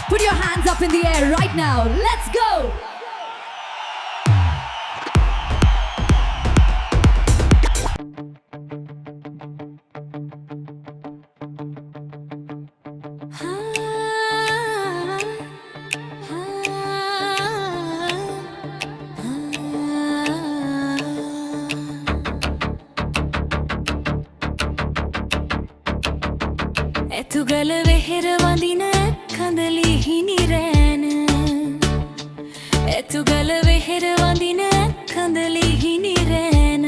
Put your hands up in the air right now. Let's go. ඇතුගල වෙහෙර වඳින කඳලි හිනිරෑන ඇතුගල වෙහෙර වඳින කඳලි හිනිරෑන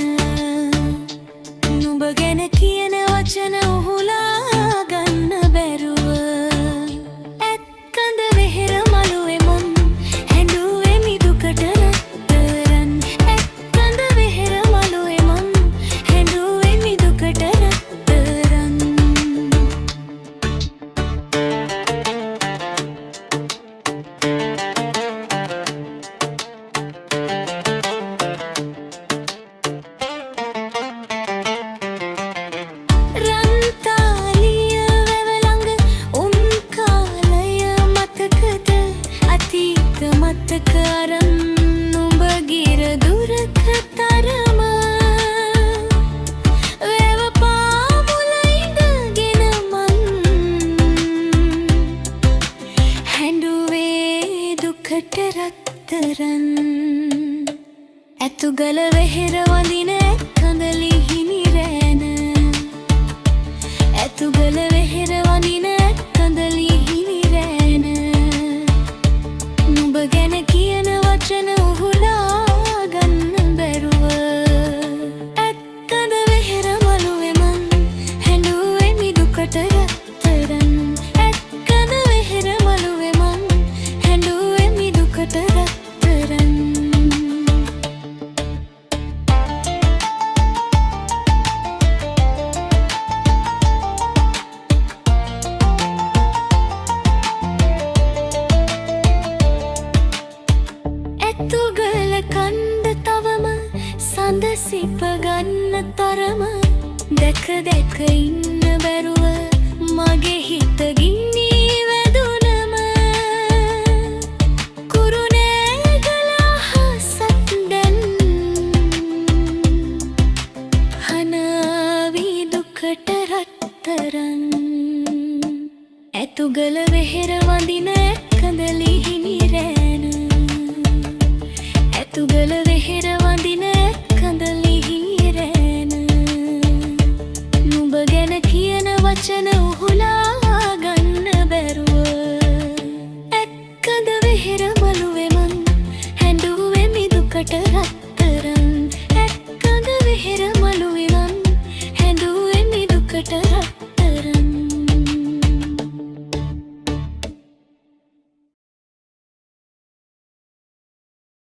නුඹ ගැන කියන වචන උහුලා ගන්න බැරුව ඇත් කඳ වෙහෙර මළුවේ මුන් හැඬුවේ මිදුකට රත්තරන් ඇත් කඳ වෙහෙර මළුවේ මුන් හැඬුවේ මිදුකට රත්තරන් මතකරන් නුඹ ගිර දුරක තරම වේව පාමුල ඉඳගෙන මන් හැඬුවේ දුකට රත්තරන් ඇතුගල වෙහෙර වඳින කඳලි හිනිරෑන ඇතුගල වෙහෙර වඳින කඳලි හිනිරෑන නුඹ ගැන කියන වචන උහුලා ගන්න බැරුව ඇත් කඳ වෙහෙර මළුවේ මන් හැඬුවේ මිදුකට රත්තරන් ඇත් කඳ වෙහෙර මළුවේ මන් හැඬුවේ මිදුකට රත්තරන් ඇතුගල කණ්ඩ තවම සඳ සිප ගන්න තරම දැක දැක ඉන්න බැරුව මගේ හිත ගින්නී වැදුනම කුරුණෑගල අහසත් දැන් හනාවී දුකට රත්තරන් ඇතුගල වෙහෙර වඳින කඳලි හිනිරෑන ඇතුගල වෙහෙර වඳින කඳලි හිනිරෑන නුඹ ගැන කියන වචන උහුලා ගන්න බැරුව ඇත් කඳ වෙහෙර මළුවේ මන් හැඬුවේ මිදුකට රත්තරන් ඇත් කඳ වෙහෙර මළුවේ මන් හැඬුවේ මිදුකට